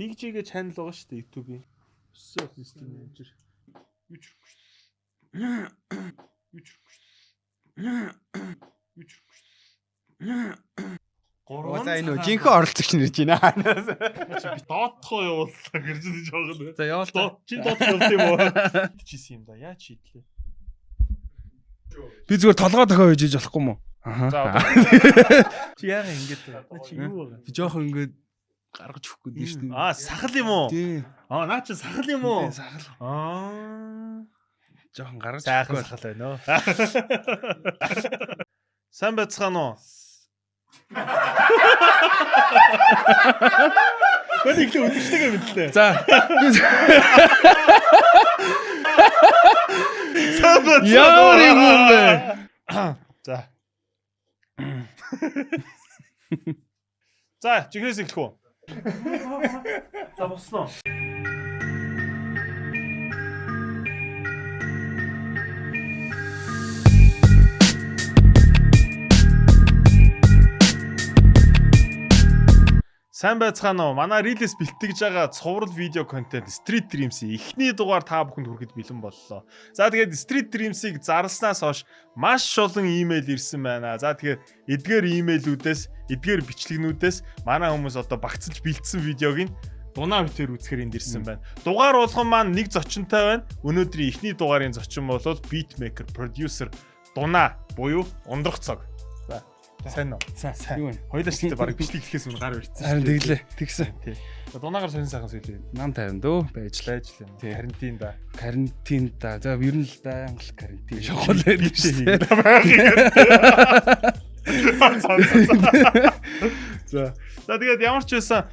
Big J-гээ channel байгаа шүү дээ YouTube-ийн. Өссөн Instagram менежер. Юу ч хэрэггүй шүү дээ. Юу ч хэрэггүй шүү дээ. Юу ч хэрэггүй шүү дээ. За энэ жинхэнэ оролцогч нэрж байна. Доотхоо явууллаа гэж хэлж байгаа юм. За явууллаа. Чи доотх явуулсан юм уу? Чийсэн юм да. Яа чийдлээ. Би зүгээр толгой тохио хийж болохгүй юм уу? За чи яагаад ингэж байна? Чи юу байгаа? Би жоохон ингэж гаргаж өгөхгүй дээ шүү дээ. Сахал юм уу? Тий. Наа чи сахал юм уу? Сахал. Жоохон гаргаж өгөхгүй сахал байна оо. Сайн байцгаана уу? Бэлэг л үзчихтэйгээ мэдлээ. За. Яар юм бэ? За. За, чихрээс эхлэх үү? За, босноо. Сайн байцгаана уу? Манай Reels бэлтгэж байгаа цуврал видео контент Street Dreams-ийн эхний дугаар та бүхэнд хүрэхэд бэлэн боллоо. За тэгээд Street Dreams-ийг зарлснаас хойш маш олон имэйл ирсэн байна. За тэгээд эдгээр имэйлүүдээс, эдгээр бичлэгнүүдээс манай хүмүүс одоо багцлж бэлдсэн видеог нь дунаа битээр үзэхээр энд ирсэн байна. Дугаар болгон маань нэг зочинтой байна. Өнөөдрийн эхний дугаарын зочин бол beatmaker, producer Дунаа буюу Ундрах цог. Сайн уу? Сайн. Юу вэ? Хоёулаа ч гэдэг баг бичлэг хэлэхээс өмнө гар ирсэн. Харин тэглээ. Тэгсэн. Тий. Дунаагаар сонин сайхан сөйлээ. Нам 50 дөө байжлаа. Тий. Карантин да. Карантин да. За ер нь л да ангал карантин шохол байдаг шүү дээ. За тэгээд ямар ч байсан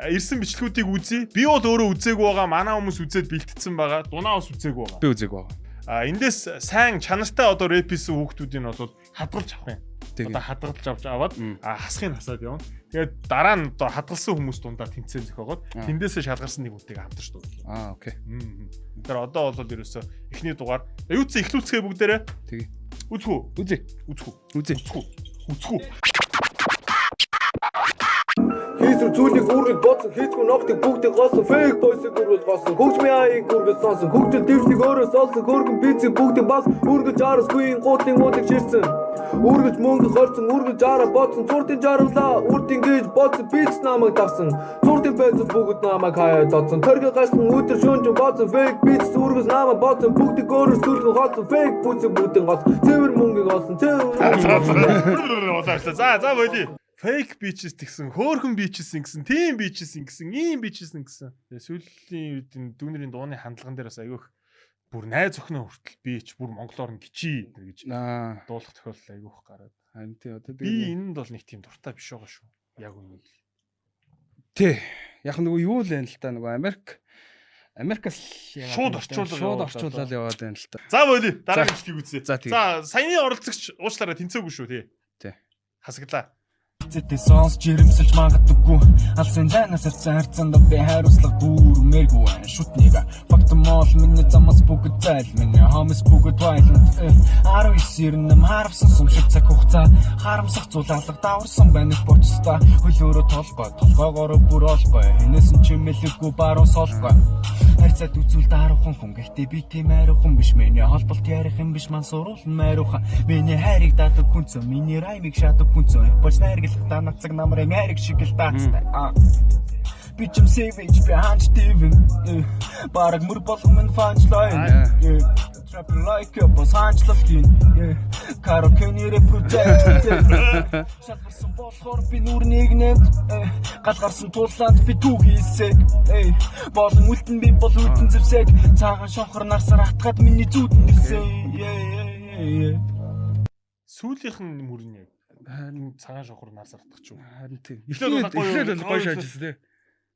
ирсэн бичлэгүүдийг үзье. Би бол өөрөө үзээгүй байгаа. Манай хүмүүс үзээд бэлтгэсэн байгаа. Дунаа бас үзээгүй байгаа. Би үзээгүй байгаа. Эндээс сайн чанартай одоо рэписэн хүүхдүүдийн бол хадгалж авах юм. Одоо хадгалж авч аваад хасхыг хасаад явна. Тэгээд дараа нь одоо хадгалсан хүмүүс дундаа тэнцэн зөхөөгод тэндээсээ шалгарсан нэг үнийг хамтарч дуулаа. Окей. Тэр одоо бол ерөөсөө эхний дугаар юу ч ихлүүлцгээ бүгдээрээ. Тэгээ. Үзхүү. Үзье. Хийсүр зүйлийг үргэлж бодсон хийцгүй ногтыг бүгдийг голсон fake boys-ыг үргэлж голсон хөгжмийн аяыг үргэлж сонсон хөгжил дэвшнийг өөрөө солсон хөргөн бицийг бүгдийг бас үргэлж арасгүй гутын уудыг ширсэн үргэлж мөнгө хорцсон үргэлж араа бодсон цуртын жаргалаа үрдийн гэж бодсон биц намайг давсан цуртын байцад бүгд намайг хаяад додсон төргө гашин өдөр шөнж бодсон fake биц үргэлж намайг бодсон бүгдийг өөрөө сүрхэн холсон fake бүцэг бүгдийн голсон цэвэр мөнгөийг олсон За болий. Fake bitches гэсэн, хөөхөн bitches гэсэн, team bitches гэсэн, ийм bitches гэсэн. Тэгээ сүүлийн үед энэ дүүнэрийн дууны хандлаган дээр бас айгүйх бүр найз охиноо хүртэл бич бүр монголоор нь гिचий гэж дуулах тохиолдол айгүйх гараад. Харин тий одоо би энэнд бол нэг тийм дуртай биш байгаа шүү. Яг үнэ. Тий. Яг нөгөө юу л байна л та нөгөө Америкас шууд орчуулаад яваад байна л та. За болий. Дараагийн бичлэгийг үзье. За саяны оролцогч уучлаарай тэнцээгүй шүү тий. Тий. Хасаглаа. Зэтэй сонс жирэмсэлж магадгүй алсын зайнаас харцанд би хариуцлага бүрмээргүй шүтнийг фактмол миний замас бүгд зайл миний хамс бүгд байлт 19 харамсан сүмшиг цаг хугацаа харамсах зулаалга даварсан байна боцтой хөлөөрөө толгоогоор бүр олбой хинээс нь чимэлэггүй баруун солбой харьцаад үзүүл даруухан хүн гэхдээ би тийм айруухан биш миний холболт ярих юм биш ман суруулна майруухан миний хайрыг дадаг хүнцөө миний раймыг шатдаг хүнцөө боч найргал та нацаг намрын хайрыг шиг л таацтай бичим savage behind Steven бараг мөр болгон минь фанчлайн trap like a boss ханчлалtiin карокенере project шалгарсан болохоор би нүрнийг нэвд галгарсан тулаанд би түг хийсэг болон үлдэн би бол үлдэн зэвсэг цаахан шонхор нарсаар атгаад миний зүүдэн гисэн сүүлийнх нь мөрний харин цагаан шонхор нарсаар атгах ч юм. Харин тий. Эхлээд гоё шаажсэн тий.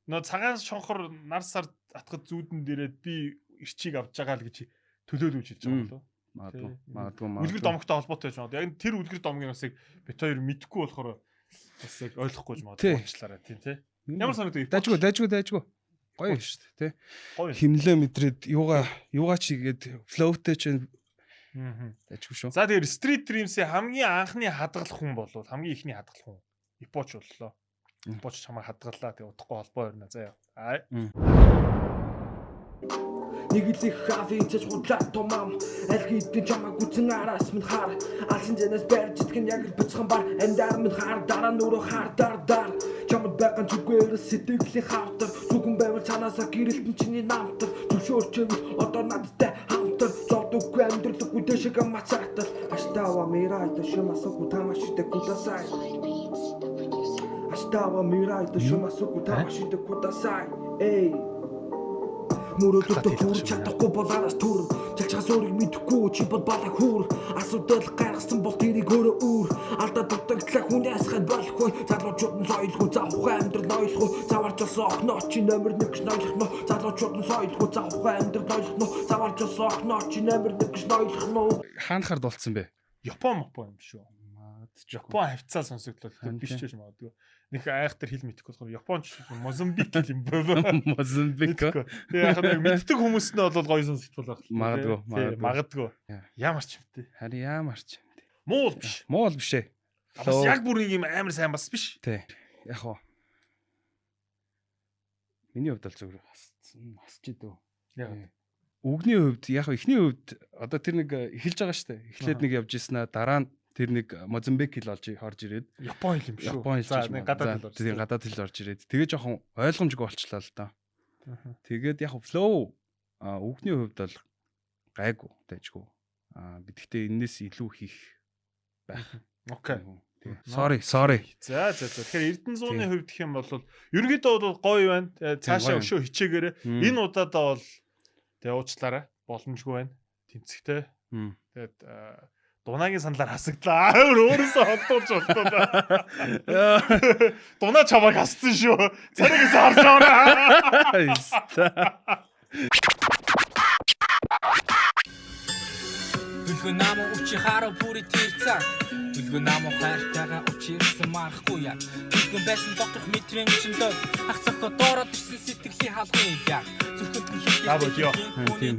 Нөө цагаан шонхор нарсаар атгах зүүдэн дээрээ би ирчийг авч байгаа л гэж төлөөлөж хэлж байгаа болов. Магадгүй. Үлгэр домогтой холбоотой байж магадгүй. Яг тэр үлгэр домгийн усыг бит хоёр мэдэхгүй болохоор бас яг ойлгохгүй ч магадгүй уучлаарай тий. Ямар санагдав? Дайжгүй. Гоё шүү дээ тий. Химлээ мэдрээд юугаа ч игээд флоутэй ч дайжгүй шүү. За тэгэхээр Street Dreams-ийн хамгийн анхны хадгалах хүн болвол хамгийн ихний хадгалах хүн Ипоч боллоо. Боч чамаа хадгалаа. Тэгээ удахгүй холбоо өрнө заяа. Аа. Нэг их хафе чаж худлаа томам аль хэдийн чамаа гүцэн араас минь хаар алсын зэнэс барьж итгэн яг л бицхан бар андар минь хаар дараа нүрэ хаар дар чамд байгаа зүгээр сэтгэлийн хавтар зүгэн байвал цанаасаа гэрэлтэн чиний намтар зөвшөөрчөөд одоо надтай хамтар зовдоггүй амьдралгүй дэшиг мацаатал аштава мирайта шумасоку тамашите кудасай аштава мирайта шумасоку тамашите кудасай эй Мөрөдөлтөд хүрч чадахгүй болоос түр Чалчаас өөрийг мэдэхгүй чи бол балаа хүр Асуудал гаргасан бол тэрийг өөрөө үүр Алдаа дутагдлаа хүнээс хад болохгүй Залуучууд нь соёлгүй завхай амьдрал ойлгохгүй Заварч олсон охноо чи номер 1 гэж нойлох нь Залуучууд нь соёлгүй завхай амьдрал ойлгох нь Заварч олсон охноо чи номер 1 гэж нойлох нь Хаанахаар болцсон бэ? Япон юм шүү. Япон хавцаа сонсогдлоо биш ч гэж магадгүй. Нэг айхтар хэл мэдэхгүй болохоор Японч Мозамбик юм болоо. Мозамбик. Тэгээ яг нэг мэддэг хүмүүс нь бол гоё сонсогдвол байх. Магадгүй. Ямар ч юмтэй. Харин ямар ч юм. Муул биш. Муул биш ээ. Бас яг бүр нэг юм амар сайн бас биш. Тий. Яг уу. Миний хувьд бол зүгээр хасч идв. Яг. Үгний хувьд яг ихний хувьд одоо тэр нэг эхэлж байгаа шүү дээ. Эхлээд нэг явж ирсэнаа дараа нь тэр нэг Мозамбик хэл орж ирээд Япон хэл юм шүү. Япон хэл чинь гадаад хэл. Тийм гадаад хэл орж ирээд тэгээ жоохон ойлгомжгүй болчлаа л да. Тэгээд яг флоу үгний хувьд бол гайгүй таажгүй. Би гэхдээ энэс илүү хийх байх. Окей. Sorry. За. Тэгэхээр Эрдэнэ 100-ны хувьд гэх юм бол ерөнхийдөө бол гоё байна. Цаашаа өшөө хичээгээрээ энэ удаадаа бол тэгээ уучлаарай. Боломжгүй байна. Тэнцэгтэй. Тэгээд Дунагийн саналаар хасагдлаа. Өөрөөсөө холдуулж болтоо. Дунаа чамайг хассан шүү. Царигээс харж аваа. Үлгэн нам учи хараа бүрий тэрцаа. Үлгэн нам хайртайгаа учирсан марахгүй яа. Үлгэн байсан доторх метрийн чиндөө ах цохоо доороод ирсэн сэтгэлийн халахын яа. Зүрхэнд нь тийм.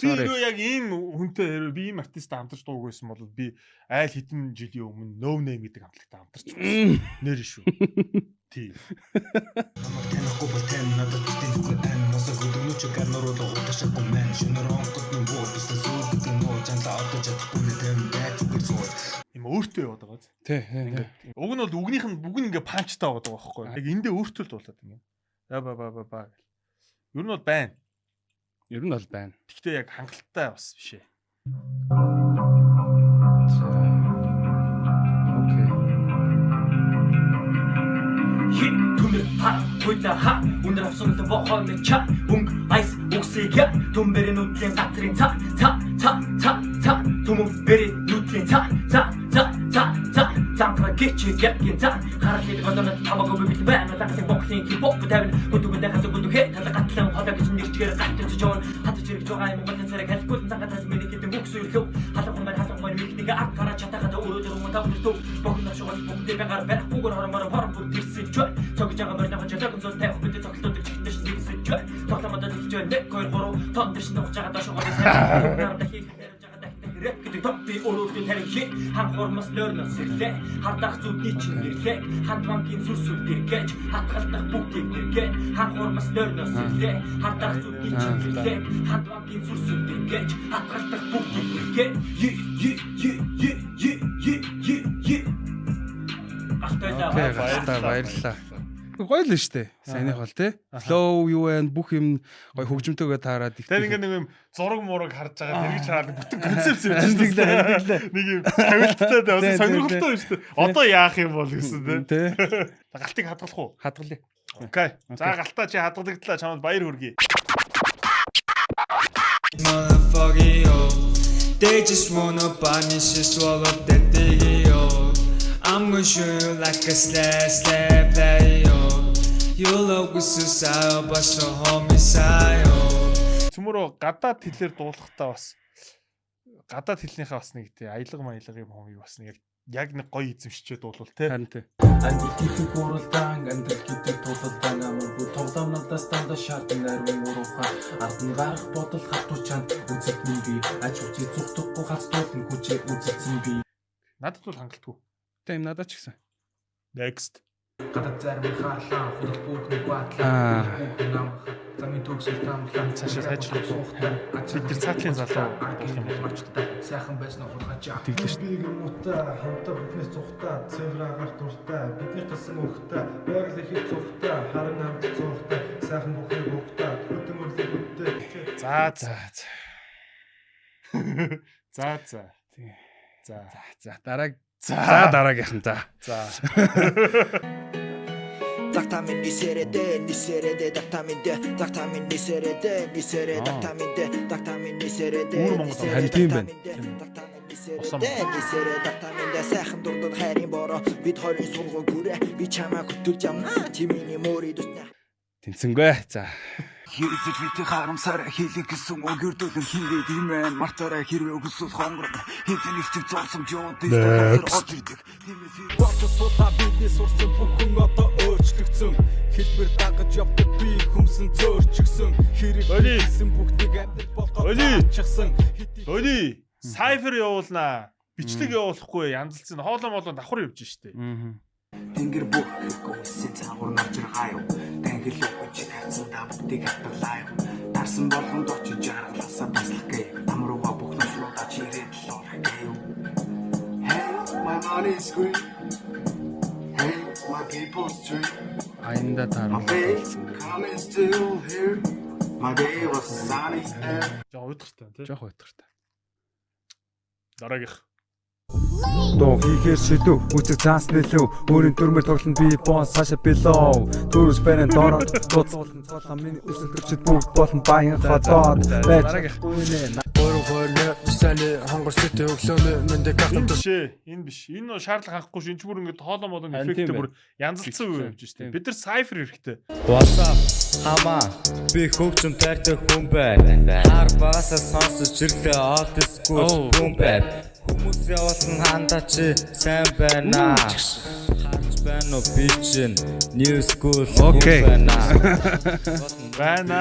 Тэр яг ийм хүнтэй хэрэг би ийм артисттай хамтарч дуугүйсэн бол би айл хэдэн жилийн өмнө No Name гэдэг хамтлагтай хамтарч байсан. Нэр шүү. Тийм. Намайг танихгүй бол тань надад тийм зүгээр тань мосог өдөрнөч гарнороо дуугдчих юм байна. Шөнөр онгод нь буу бистэ сүйд нөө жанла одоо чадахгүй нэм бай зүгээр сууд. Им өөртөө яваад байгаа зү. Тий. Уг нь бол үгнийх нь бүгд ингээ панчтай байгаа байхгүй. Яг эндээ өөртөө л дуулаад ингээ. Ба. Ер нь бол байна. Гэхдээ яг хангалттай бас биш ээ. Ха өндөр авсуулт бохоо меча өнг айс үсэгэ төмбөрийн нүдлийн гатрын ца төмөн бэрийн нүдлийн ца замтра гिच гэн ца харахыг бодоод тамаагүй бит байна такт боксинг хипхоп тавин бүдүгэн дахад бүдүгэ талгатлан хоолой гэж нэрчгээр гатж жоо хатж ирж байгаа юм бол царэг хэлгүй цангатаж миний гэдэг бүкс өрхөв халахмаар микнийг ак гараа чатахад өөрөө дөрөв тавдтуу бохно шогол бүгдээ байгаа барахгүй хормоор бүр тэрсэн ч цогж байгаа мөр навч яг зөв тавих бид цогтолдог чихнэш нэгсэн ч тогломод хэлж байна 1 2 3 тон дэш нууж байгаа дашгоо сайн дахих рэп гэдэг топи өөрөөр тарих хан хормос лөрнөс сэлээ хардах зүдний чинь нэрлээ хандвангийн сүрсүр дэргэж хатгалдах бүгдийг нэргээ хан хормос лөрнөс сэлээ хардах зүдний чинь нэрлээ хандвангийн сүрсүр дэргэж хатгалдах бүгдийг нэргээ Баярлалаа. Гоё л штэ. Сайных бол те. Flow юу вэ? Бүх юм гоё хөгжимтэйгээ таарад. Тэр ингээ нэг юм зураг мураг харж байгаа тэрийг чараад бүтэн концепц юм байна. Нэг юм тавилттай бас сонирхолтой шүү дээ. Одоо яах юм бол гэсэн те. Галтыг хадгалах уу? Хадгалъя. Окей. За галтаа чи хадгалагдлаа чамд баяр хүргэе. They just wanna punish you, swallow that thing, yo. I'm gonna show you like a slap play, yo. You look suicide, but so homicide, yo. Цөмөрөө гадаад хэлээр дуулахдаа бас гадаад хэлнийхээ бас нэг тий аялга маялга юм хоо бас нэг яг нэг гоё эзэмшчээ дуулвал тий. Харин тий. Англи хийх гуралдаан андал гэдэг тулалдаан амаргүй тоглоом надаас дандаа шаардсан нарийн уруухан ард нь гарах бодол хатуу чанд үзэгдэн би ач хүчээ зүгтөхгүй хацтуулын хүчээ үзэгдсэн би Надад бол хангалтгүй. Тийм надад ч гэсэн. Next. гадаад зарим хаалаа худал бүхний батлаа бүхэн нам замын төгсөл тамлаа Цаашаа сайжруулах суухтай бид тэр цаатлын залуу болох юм бол марчтай сайхан байсан хургачаа Тэглэж шүү. Би гэмутаа хамтаа бүхнээс цухтаа цэвраагаар дуртай бидний тасан өгтаа байгаль их цухтаа харин амт цухтаа сайхан бүхний бүгтаа хөтөн өрлөг хөттэй За. За дараагийнхан за. Дактамин нисэрэдэ дактамин нисэрэдэ Уур Монгол харин тийм байна. дактамин сайхан дурдад хайрын бороо бид хоёрын сургууль гүрэ би чамаа хөтөлж амнаа чимийн мөри дутна Тэнцэнгүй. За. Хэрэг вити харамсараа хийлэг гэсэн өгөрдөлн хийгээд юм байна. Мартаараа хэрвээ өгсөс хонгор хийх нэг чиг зурсан жоод ирдэг. Бото сута бидний сурсан бүхэн одоо өөрчлөгдсөн. Хэлбэр дагаж явдаг би хүмсэн зөөрчгсөн. Хэрэг хийсэн бүхнийг амьдрал болгоод чигсэн. Өли сайфер явуулнаа. Бичлэг явуулахгүй янзалцсан хоолоо молоо давхар явж штэ. Тэнгэр бүх гүйсэн цагур навч гаяв. Тэнгэл өгч хайцсан давтыг хатгалаа. Дарсан болгонд очиж жаргаласаа таслах гээ. Тамрууга бүх нөхрөөдөө чирээд л орхив. Hey, my money is green. Hey, my people's tree. Аянда My face coming still here. My day was sunny. Жоо уйдгартай тий. Жохоо утгартай. Дараагийнх. Доо хийхээр шидэв үцэг цаасны лөө өөрийн дүрмээр тоглоно би бон саша билоо төрөж бэрэн дороод гоцолн цолон миний өсөлтөчд бүгд болон баян хотоод байж гүйнэ өөрөө сэний хонгорчтой өглөөний мэндэ Энэ биш. Энэ шаардлага хангахгүй ш. Энд ч бүр ингээд хоолоо молоо эффекттэй бүр янзалцсан үе явж штэ. Бид нар сайфер хэрэгтэй. WhatsApp хамаа би хөгжим тайртай хүн байна. Хар багасаа сонсож ирлээ олдсгүй хүн байна. Хүмүүс явуулсан хандаа чи сайн байна. Харж байна уу би чинь new school байна. Байна.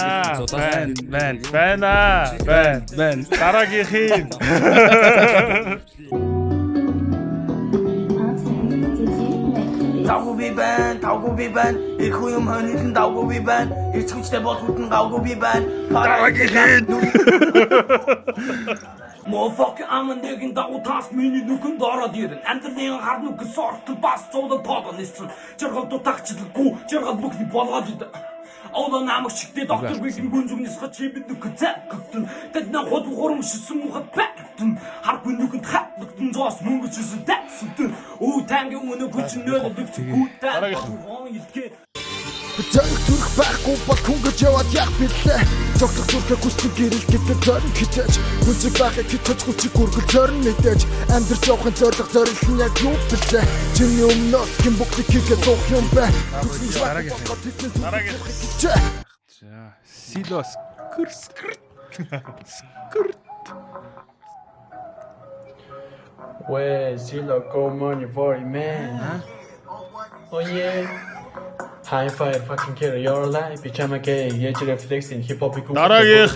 Дараагийнх. Таугүй би байна. Их юм хөнөөлн таугүй би байна. Ирчгүчтэй бол хүтэн гавгүй би байна. Дараагийнх. Motherfucker амандэгийн дагуу тас миний нүхэн доороод ирэн. Амьдралын хар нүхэн сортол бас цуудад тоодон ниссэн. Жаргал дутагчлалгүй, жаргал бүхний болгоод идэв. Оолоо намайг чигтээ доктор Вилгэн гүн зүгнээс хачибэд нүхэн цаагтэн. Тэд на хот хурамшсан мухад бактэн. Харгүй нүхэн хатлагдсан зоос мөнгөчсөн таксдэн. Оо тангийн өнөө хүчин нөлөөлөв гүтээ. Зэрэг зүрх байхгүй бол хүнгэж яваад яг билээ. Цогцох зүрхээ хүсдэг гэрэл гэдэг зорин хитэж. Хүнцэг байхыг хитэж хүчиг үргэл зорин мэдээж. Амьдрч явахын зориг зорилт нь яг юу билээ. Чиний өмнөөс гин бүгдийг хийгээ зуух юм бэ. Дараагийн. За. Силос скрт. Where Silo go money for it, man? Oh yeah. High five fucking kill your life. Bichama gay, yet reflexing hip hop. Дараагийнх.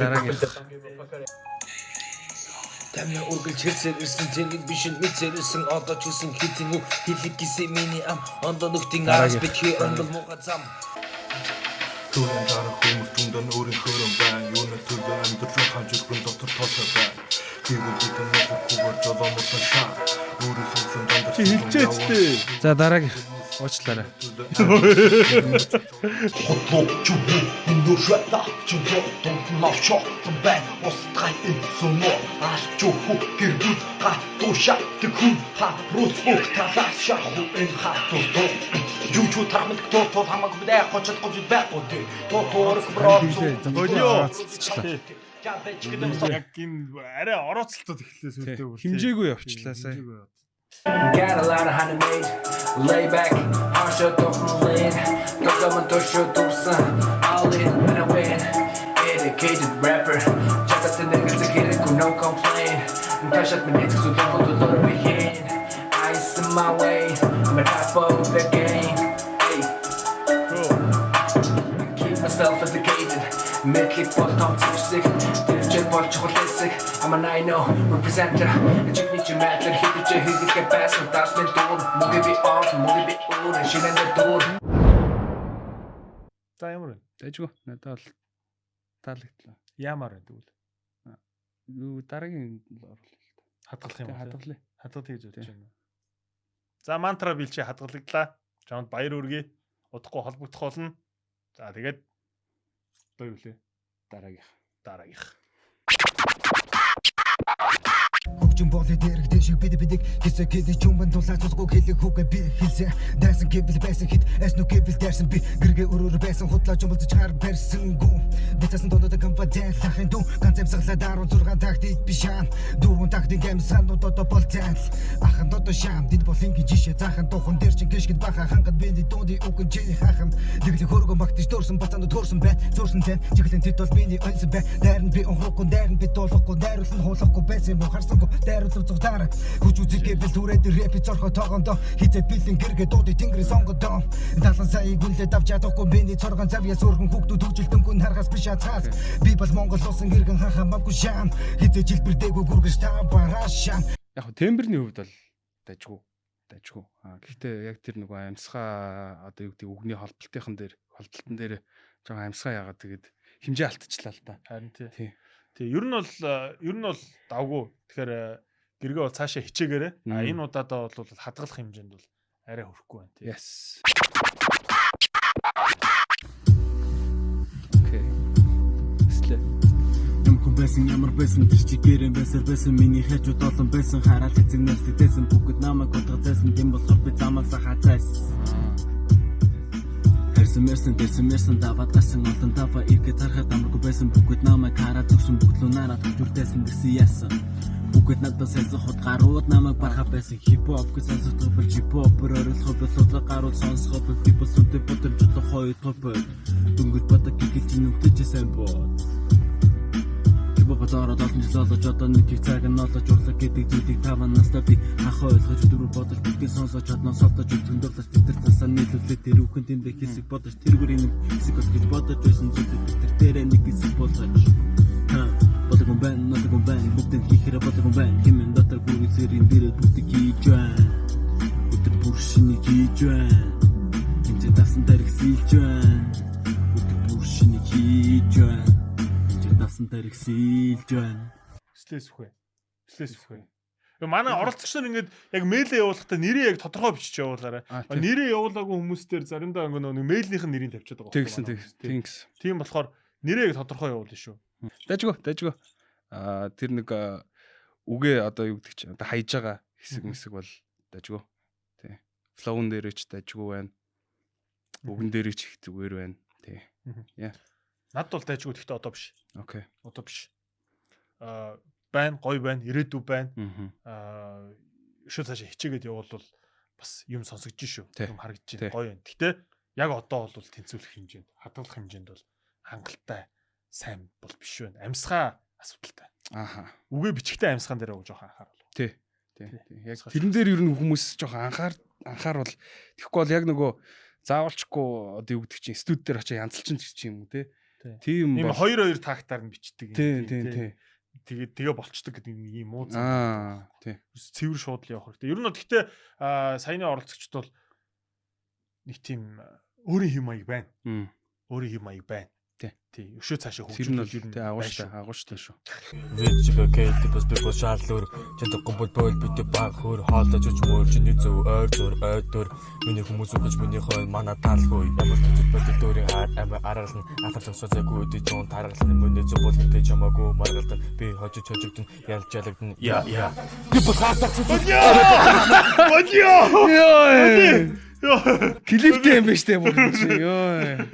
Тамна үргэлж хэрсээр ирсэн зэрэг бишэн мэдсэрсэн одоо ч үсэн хитэн үү хэлэг гисэн миний ам ондоо нүхтийн араас битгий ондол муха зам Түүний дараа хүмүүс түндэн өөрийн хөрөн байна. Юуны төлөө амьдарч хамжирхын дотор тоолтой байна. Тэгвэл бид нэг хүүгээр жолоомортой шаа. Өөрийн сүнсэн дандар Чи хэлчээчтэй. За дараагийн уучлаарай. Хотлоо чүбэ индушата чүбэ томнавчо бэн устгай инсумо арчуху гэрдүүд гатуша тэхүн ха русбук талашаху эн хатуу жужу тармад тоо хамаг бдэ хочод гож байхгүй тоо тоорс Болио. Яг энэ арай орооцолтод эхэллээ сүлдээ бүр. Химжээгүй явчлаа сая. Got a lot of honey made, lay back, on shut the lid. Don't come and touch your son, all in, when I win. Educated rapper, check out the niggas to get it, no complain. Touch up the niggas who don't want to load me in. Ice in my way, I'm a top of the game. Hey. Keep myself sophisticated Мэдлэг бол том цэвэрсэг Тэрчээ бол чухал хэсэг I'm an I know representer Чигний чи мэдлэр хитэж хийгээ байсан Даас мен дуур Мөгэ би он Мөгэ би өөр Шинэндэ дуур За ямар вэ? Дэжгүй надад бол таалагдлаа. Ямар вэ тэгвэл? Юу дараагийн оруулах. Хадгалах юм уу? Хадгалъя. Хадгалъя гэж бодож байна. За мантра билчи хадгалагдлаа. Чамд баяр хүргэе. Удахгүй холбогдох болно. За тэгээд одоо юу лээ? Дараагийнх. Хөгжим болоод дэрэгдэн шиг бидэг хэсэг хэдий чумбан тулаад цусгүй хэлэг хүүгээ би хэлсэн дайсан гэвэл байсан хит эснү гэвэл дайсан би гэргээ өрөөр байсан худлаа жумалж хаар барьсан гүн дэцсэн додод компанийн лахын дүү концепт саглаад 16 тактик бишан дөрвөн тактик гэмсанууд одоо болцсон ахын додо шам дэд болингийн жишээ заахан духан дээр чин гიშгэд баха хангад бэнди дууди үгэн чи хахан дэглэг хөргөн багтж дөрсөн бацаанд төрсөн бай зурсан тань чиглэн тэд бол миний онц бай дайрн би онхохгүй дайрн би дуулахгүй дайруулсан хуулахгүй байсан юм харсангүй дайруулсан цугтаар хүч үзэгээ бил түрээд рэп зорхо тоогондоо хизээ бэлэн гэргээ дууди тэнгэрийн сонгодоо далан сая гүнлээ давж чадахгүй биний цоргон завья сүргэн хүүхдүүд хөгжилтөнгөө харахаас биш цаас би бол Монгол улсын гэргэн хахамаагүй шам хизээ жилбэрдээгүй гүргэж та бараашам Яг хөө темберний хувьд бол дайжгүй. Гэхдээ яг тэр нөгөө амьсгаа одоо юу гэдэг үгний холболтын дээр жоохон амьсгаа яагаад тэгээд хэмжээ алдчихлаа л да. Харин тий. Ер нь бол давгүй. Тэгэхээр гэргээ бол цаашаа хичээгээрэй. Энэ удаадаа бол хадгалах хэмжээнд бол арай хүрэхгүй байна тий. Yes. Окей. Слэ. Ямар байсан ямар байсан тэр чигээрэн байсан миний хажууд олон байсан хараад эцэг нэрсэдсэн бүгд намайг утгацсан тийм болохоор би замаасаа хацаас. Тэрсэн даваад гасан олон тафа иргэ тарахад амаргүй байсан бүгд намайг хараад зүгсэн бүгдлөө нараад хүрдээсэн гэсэн яасан. Бүгд надад сайсан хот гарууд намайг барах байсан хипхоп гэсэн зөвхөн хипхопер оролцох бодлоо гарууд сонсох би бас үнтэй бодож хоёр топ дүнгэд батаг гэж нүгтэж сайн бод. Бободороо долсон жолооч одоо нэг их цаг нь олж урлаг гэдэг зүйлийг таван настаа би хахаа ойлгож дөрөв бодож бүгдийг сонсож чаднаа содож өндөөрлөж битэр тасаа нийлүүлээ тэр үхэн тэндээ хэсэг бодож тэргүүр юм хэсэг гэж бодож байсан зүйлүүд битэр дээрээ нэг хэсэг болгож бодог юм байна бүгдийг хийхээр бодог юм байна хэмээн дотор бүрий зэрийн дээрээ бүгдийг хийж байна өдөр бүр шинийг хийж байна тэмцээ тасан дээрх сэлж байна өдөр бүр шинийг хийж байна дасан дээр ихсэлж байна. Слэс үхвэ. Манай оролцогч нар ингээд яг мэйлээ явуулахдаа нэрээ яг тодорхой бичиж явуулаарай. Нэрээ явуулаагүй хүмүүстээр заримдаа нэг мэйлийнх нь нэрийг тавьчихад байгаа. Тэгсэн. Тийм болохоор нэрээ яг тодорхой явуулна шүү. Дайжгүй. Тэр нэг үгээ одоо юу гэдэг чинь одоо хайж байгаа хэсэг бол дайжгүй. Тий. Флоун дээр ч дайжгүй байна. Үгэн дээр ч их зүгээр байна. Тий. Яа. Над бол дайжгүй гэхдээ одоо биш. Окей. Одоо биш. Байна, гоё байна, ирээдүй байна. Өшөө цаашаа хичээгээд явбал бас юм сонсогдож шүү. Юм харагдаж байна. Гоё байна. Гэхдээ яг одоо бол тэнцвэрлэх хэмжээнд, хадгалах хэмжээнд бол хангалттай сайн бол биш байна. Амьсгаа асуудалтай. Үгээ бичгтээ амьсгаан дээр жоохон анхаарал. Тий. Яг тэрэн дээр ер нь хүмүүс жоохон анхаарал тэгэхгүй бол яг нөгөө заавалчгүй одоо юу гэдэг чинь студ дээр очиж янзалчин ч юм уу те. Тийм юм 2 тактаар нь бичдэг. Тий. Тэгээ болчдөг гэдэг юм уу. Тий. Цэвэр шууд л явах хэрэгтэй. Ер нь гэхдээ саяны оролцогчд бол нэг тийм өөрийн хэм маяг байна. Өөрийн хэм маяг байна. Тий. Өшөө цаашаа хөгжүүлж агууштай шүү. Вичга кейт бас би бол шаарлуур жинтэхгүй бол бит баг хөр хаалж үж мөр чиний зөв ойр миний хүмүүс үгэж миний хой мана таалгүй ямар ч зүйл дөөрийн хаар ама аргална атарч созаагүй үдий жон таргална миний зөв бол үнтэй чамаагүй маргалдан би хожиж хожигдэн ялж ялагдана яа би бол хаалтарч Клиптэй юм биш үү ёо.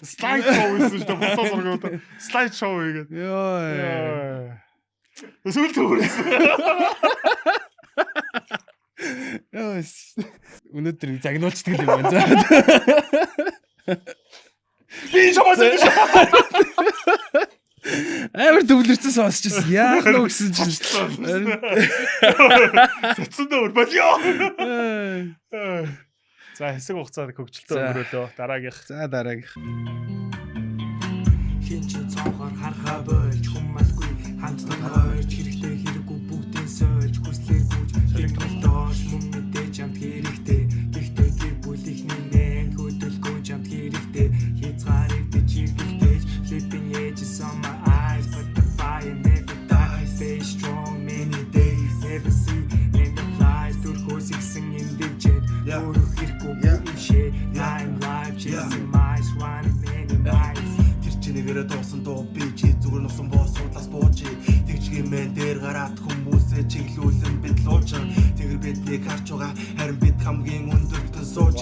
Слайд шоу хийсэн шүү дээ. Фото зургууд. Слайд шоу хийгээд. Ёо. Эсвэл төрсөн. Ёо. Өнөөдөр загнуулцдаг юм байна. Би шамаас биш. Амар төвлөрсөн сонсчихсон. Яах вэ гэсэн чинь. Цэцэн дээр болио. За хэсэг хугацаанд хөгжилтөө өнгөрөөлөө. Дараагийнх. За дараагийнх. хин ч цонхоор харахаа болж хүмэлгүй хамтдан хойч хэрэгтэй хэрэггүй бүгдийн сольж хүслээр гүйж хэмтэл доош мөн мэдээж хамт хэрэгтэй гэхдээ гэр бүлийнхний нэн хөдөлгөөн хамт хэрэгтэй хязгаарыг би чиргэлдэж flipping edges on my eyes but the fire never dies stay strong many days never see in the flies төрхөөс ихсэн индивжэд өөрөө хэрэггүй бүхшээ line life chasing miles running many miles Чинийгээрээ дуусан дуу би чи зүгээр нусан боо судлаас бууж тэгжгийн мэн дээр гараад хүмүүсээ чиглүүлэн бид луучин тэгэр биднийг харж байгаа харин бид хамгийн өндөр бүтэн сууж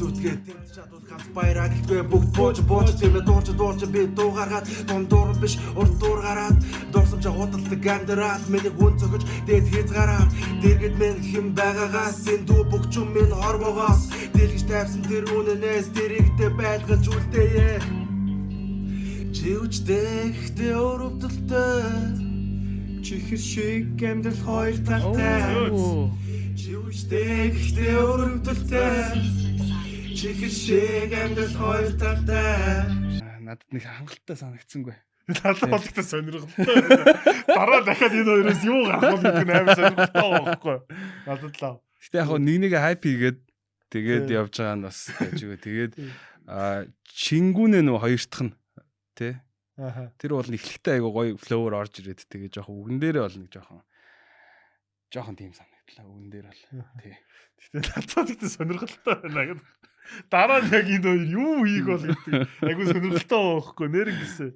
зүтгээ тэмч чадвал хамт баярагтгүй бүгд бууж тэрэ дуурч би дуу гаргаад дундуур биш урд дуур гараад дуурсамж худалдаг амьдрал миний хүн зөгөж дээд хязгаараар дэргэд мэн хэм байгаагаас энэ дүү бүгчүн минь хорвоогоос дэлгэж тавьсан тэр үнэнээс дэрэгдэ байлгаж үлдээе Живчтэй ихтэй өрөвдөлтэй чихэр шиг амьдрал хоёр талтай Живчтэй ихтэй өрөвдөлтэй чихэр шиг амьдрал хоёр талтай Надад нэг хангалттай санагдсангүй. Надад болгохтой сонирхолтой. Дараа дахиад энэ хоёроос юу гарах вэ гэх нь амар сонирхолтой байхгүй. Надад л. Гэтэ яг нэг хайп хийгээд тэгээд явж байгаа нь бас гэж үгүй. Тэгээд чингүүнэ нөө хоёр дахь нь тий. Тэр бол эхлэхдээ айгу гоё флоуэр орж ирээд тэгээ жоохон үгэн дээрээ бол нэг жоохон тийм санагдлаа үгэн дээр бол тий. Гэтэ надад ихтэй сонирхолтой байна гэдэг. Дараа нь яг энэ хоёр юу хийх бол гэдэг. Айгу сонирхолтой байхгүй нэрнгэсээ.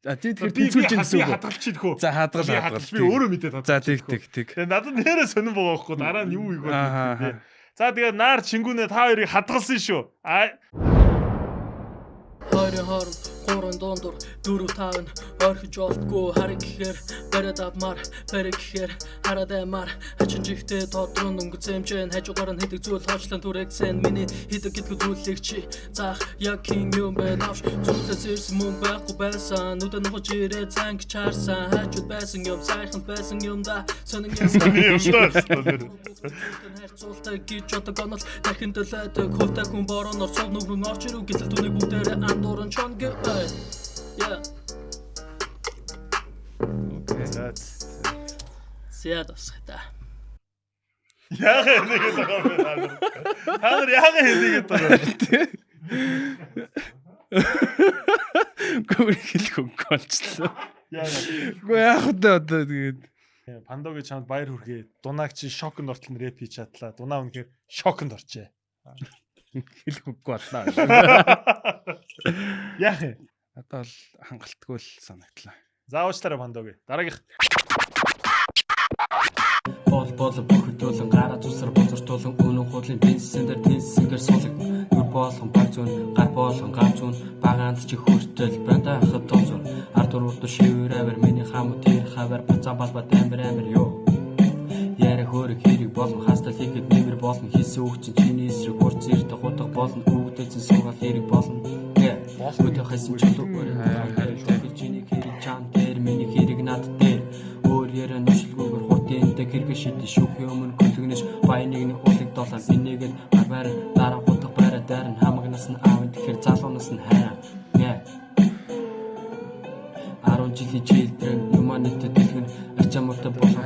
Тэгээд тэнцүүлж гэсэн үг. Хадгалчих хөө. За хадгал. Би өөрөө мэдээд хадгалчих. За тэг. Тэгээ надад нэрээ сонирн байгаа байхгүй. Дараа нь юу хийх бол гэдэг. За тэгээ наар чингүүнээ та хоёрыг хадгалсан шүү. Хоёрын хооронд гурван дундуур 4-5 орхиж олдгүй хараг гэхээр бариад авмаар бариг гэхээр хараад аймаар хачин жигтэй тодрон өнгөцэмжэн хажуугаар нь хэдэг зүйл хоочлон түрэгсэн миний хэдэг гэдэг зүйлийг чи заах яг хин юм байна авш зүйлээс ирсэн мөн байхгүй байсан нүдэ нохож ирээ цанг чаарсан хажууд байсан юм сайхан байсан юм да сонин Цолтой гэж одоо гонол дахин төлөөдөг хөвтэй хүн бороноор цол нүрэн орч ирүү гэтэл түүний бүгдээрээ андууран чон гэ Yeah. Okay. Зяадас хата. Яг хэлээд байгаа юм. Та яг хэлээд байгаа. Гүр хэлэхгүй болчихлоо. Яг. Гү яах вэ одоо тэгээд Пандогийн чамд баяр хүргэе. Дунааг чи шокнд ортол рэп хийж чадлаа. Дунаа үнэхээр шокнд орчээ. Хэлэхгүй боллоо. Яг. Одоо л хангалтгүй л санагдлаа. За уучлаарай Пандогийн. Дараагийнх. Бол бүхтүүлэн гараа зүсэр бозортуулан өнөө хуудлын тэнсэндэр суулгад нүр болгон баг зүүн гар болгон гар зүүн багаанд чи хүртэл бранда хат тонцор ард урд шивэрээр миний хам тэр хавар бацаа балбат амир ёо яра хөрөг хэрэг болон хастал хийхэд нэмэр болон хийсэн үг чинь чиний эсрэг хурц ирдэ гутга болон өвдөцэн суугаад хэрэг болон Өдөө хайсан чулуугаар харилтыг чиний хэрэг чам дээр миний хэрэг над дээр өөр ярэ нүшлгүүгээр хурдынтэй хэрэг шидэ шүүх юм гөлгнөш баяныг нэг хулыг долоо бинийгээд барь дараа хутга барь дээр хамагнаас нь аав тэгэхээр залуунаас нь хайраа 10 жилийн чилдрэн юманитэ дэлгэн арчамтай болох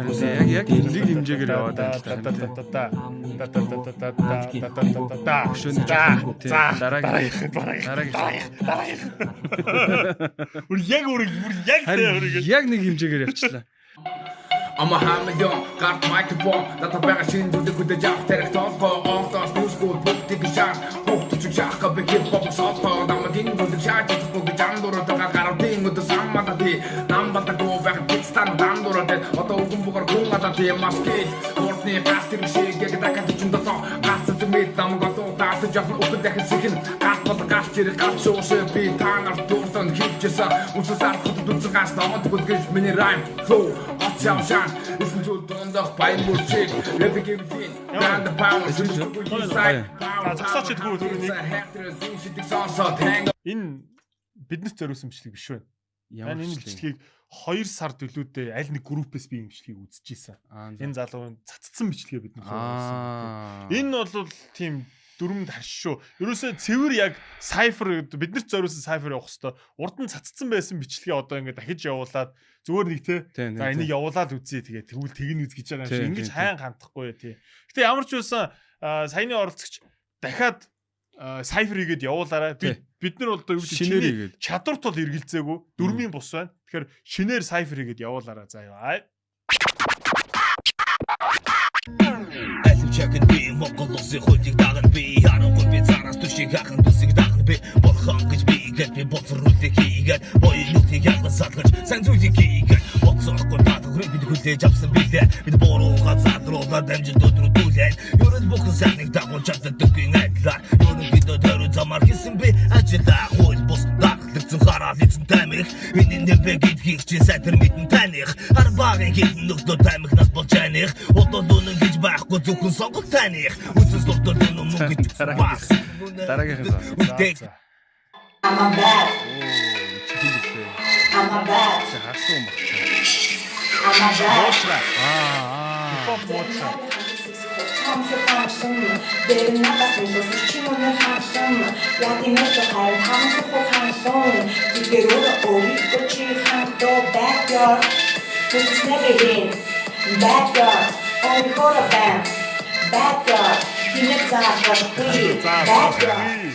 яг нэг хэмжээгээр яваад байна. Яг нэг хэмжээгээр явчихлаа. I'm a hamillion, got microphone, data bag shin do the good job, terek толгой, оолоос new school book dig shot, хөгтөж яах бэ хип хоп сотоо, намгийн good shot, бүгд жандураа гаруудын өдөө саммата тий, намбата го баг битстан дандураа тий, одоо үгэн бугаар гунгата тий, маскил, хортны гастик шиг яг дакат чундато, гацд мэд намгато таарч яхан өгд дахин сэгэн, гат бол гач чирэг гач шууш би танаар дуртан хипчээсаа, үсээс арахд дүнцэн гаш намд гүдгэж миний rhyme flow, Sham, listen to the fine wood chick. Let me give it in. Down the power. Энэ биднэрт зориулсан бичлэг биш байна. Энэ бичлэгийг 2 сар төлөөдөө аль нэг группээс би энэ бичлэгийг үзчихсэн. Энэ залуугийн цацсан бичлэгээ бид нөхөр. Энэ бол тийм дөрмөнд харш шүү. Ерөөсөө цэвэр яг cipher биднэрт зориулсан cipher явах хэвээр урд нь цацсан байсан бичлэгээ одоо ингээд дахиж явуулаад зүгээр нэг те за энийг явуулаад үзье тэгээ тэгвэл тэгнэ үз гэж байгаа юм шиг ингэж хайн хандахгүй тий. Гэтэ ямар ч байсан саяны оролцогч дахиад cipher хийгээд явуулаарай. Бид нар бол одоо юу гэдэг чадварт бол эргэлзээгүй дөрмийн бус байна. Тэгэхээр шинээр cipher хийгээд явуулаарай заа. Чакэн би Монголын хөлийг даган би харахгүй би цараас түшиг хахан төсөг даган би борхон гэж би гээд би боцруулыг хийгээд боёнуудыг ялгасаалгаж сан зүйлийг хийгээд боцоохгүй татгрыг бид хүлээж авсан билээ бид борууга задруулаад амжилт өдрүүдүүлэн ерөөд бүхэн сайныг дагуулж чаддаг дүүгийн айдлаар ерөөд бид өдөр замаар хийсэн би ажиллаа хөл бус даглагцэн хараад эцэн тамих энэ нэмбэ гэдгийг чи сайтар мэдэн таних арбагийн хитэн нөхдөд тамих нас болж яних одол үнэн гэж байхгүй зөвхөн сонгол таних үсэс доктор юм гэж бас дараагийн үстэй I'm a bad. I'm a bad. Харсан юм байна. I'm a bad. Моцра. Там все хорошо. Дэрэн надад хэлсэн чи мөн хорошо. Яг энэ ч хайр хамт хорошо. Тэгэрөө өөрийгөө чи хамтдоо backyard. This never been backyard. Only for a band. Backyard. Хинэ цааш free. Backyard.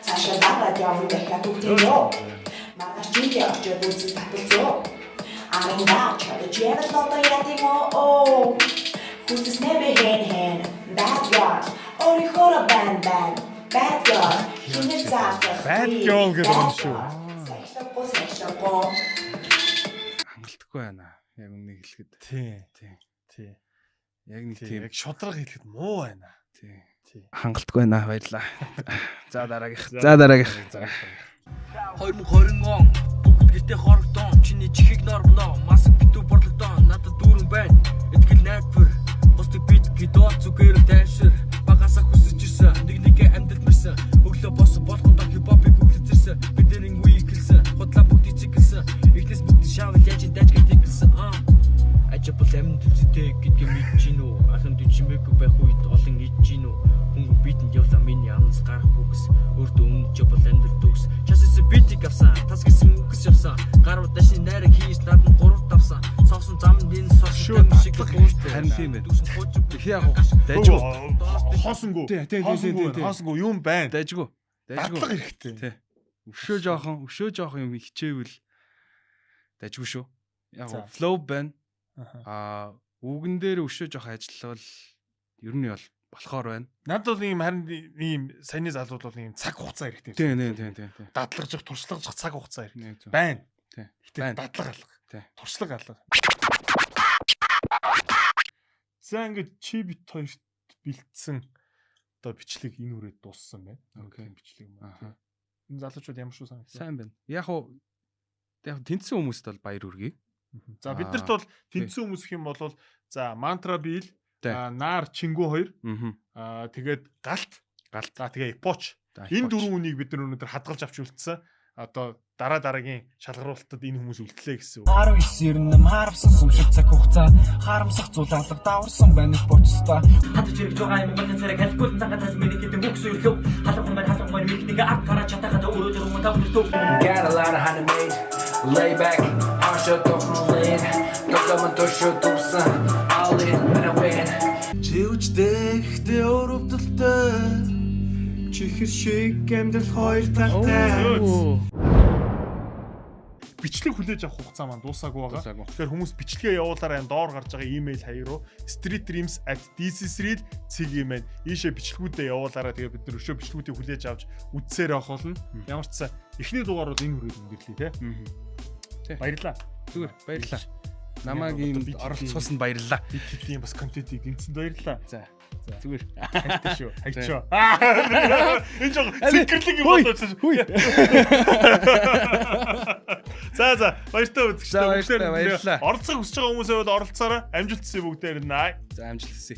Саша баба дявол дахиад үгтэнё. Маргааш чи явж үзэх татгалзуу. Аринда чад чевэс лото ятимо. Хүсэс нэбэ хэн. Backyard. Only for a band. Backyard. Хинэ цааш. Backyard гэдэг юм шүү. Хангалтгүй байна. Яг үнийг хэлэхэд. Тий. Яг нэг тийм яг шудраг хэлэхэд муу байна. Тий. Хангалтгүй байна. Баярлаа. За дараагийнх. 2020 он бүгд гэртээ хорогдсон. Чиний чихийг нормно. Маск битүү борлогдсон. Надад дүүрэн байна. Итгэл найдвар. Бусдыг бит гидоо зүгээр тайшир. Багасаа хүсэж ирсэн. Нэгэ амьдрал мэрсэн. Өглөө бос болгонд хипхопыг үглэжсэн. Бидний week хэлсэн. Худлаа бүгд эцэгсэн. Ихнес бүгд шаавал яаж дайж гэтгэлсэн. Ажибл амин төцтэй гэдгийг мэдэж гин үү? Ахын дүжимээгүй байх үед олон идэж гин үү? Хөнгө бидэнд явлаа миний амнас гарах үгс. Өөртөө үнж бол амьдрал төгс. Часээс битик авсан. Тас гэсэн үгс явсан. Гаруу дашны найраг хийж надад 3 тавсан. Соосон зам энэ сошиал шиг дуустай. Харин тийм байна. Их яг дайжгүй. Хоосонгүй. Хоосонгүй юм байна. Дайжгүй. Дадлага хэрэгтэй. Тий. Өшөө жоохон юм хичээвэл дайжгүй шүү. Яг flow байна. Үгэн дээр өшөө жоох ажиллавал ер нь бол болохоор байна. Надад бол ийм саяны залууд бол ийм цаг хугацаа хэрэгтэй. Тийм. Дадлагжих, туршлагажих цаг хугацаа хэрэгтэй. Байна. Тийм. Дадлага алга. Туршлага алга. За ингээд чи бит хоёрт бэлдсэн одоо бичлэг энэ үрээд дууссан байна. Окей. Бичлэг юм аа. Энэ залуучууд ямар шүү санагдлаа. Сайн байна. Яг тэнцсэн хүмүүст бол баяр хүргэе. За биднэрт бол тэнцсэн хүмүүс гэх юм бол за мантра бийл, наар чингүү 2, тэгээд галт. За тэгээ эпоч. Энэ дөрвөн үнийг бид нар өнөөдөр хадгалж авч үлдсэн. Одоо дараагийн шалгаруулалтад энэ хүмүүс үлдлээ гэсэн үг. 19 98 харамсан сүмшиг цаг хугацаа харамсах зүйл алга даварсан байна боцтой. Хатж ирж байгаа юм бол зэрэг хэлбэл цагаат тас миний гэдэг үгс өрлөө. Халуун мэрэгнийг ап гараа чатахад өөрөө юм тавтдаг. Got a lot of honey made, lay back, shut off from lean. Don't to shoot up sun, all in when I win. Чивчтэй ихтэй өрөвдөлтөй. Чихэр шиг амьдрал хоёр талтай. Бичлэг хүлээж авах хугацаа маань дуусаагүй байгаа. Тэгэхээр хүмүүс бичлэгээ явуулаарай доор гарч байгаа имэйл хаяг руу streetdreams@dcc.cg маань ийшээ бичлэгүүдээ явуулаарай. Тэгээ бид нар өшөө бичлэгүүдийг хүлээж авч үзсээр явах болно. Ямар ч сан эхний дугаар бол энэ хүрээд өндөрлөе те. Баярлалаа. Зүгээр баярлалаа. Намайг ийм оролцуулсанд баярлалаа. Бид тийм бас контентийг гинцэнд баярлалаа. За зүгээр. Хайртай шүү. Хайчаа. Энэ жоо зэкэрлэг юм болооч. За баяртай үзэгчдээ. Баярлалаа. Оролцох хүсэж байгаа хүмүүсээ бол оролцоорой. Амжилт хүсье бүгдээр нь. За амжилт хүсье.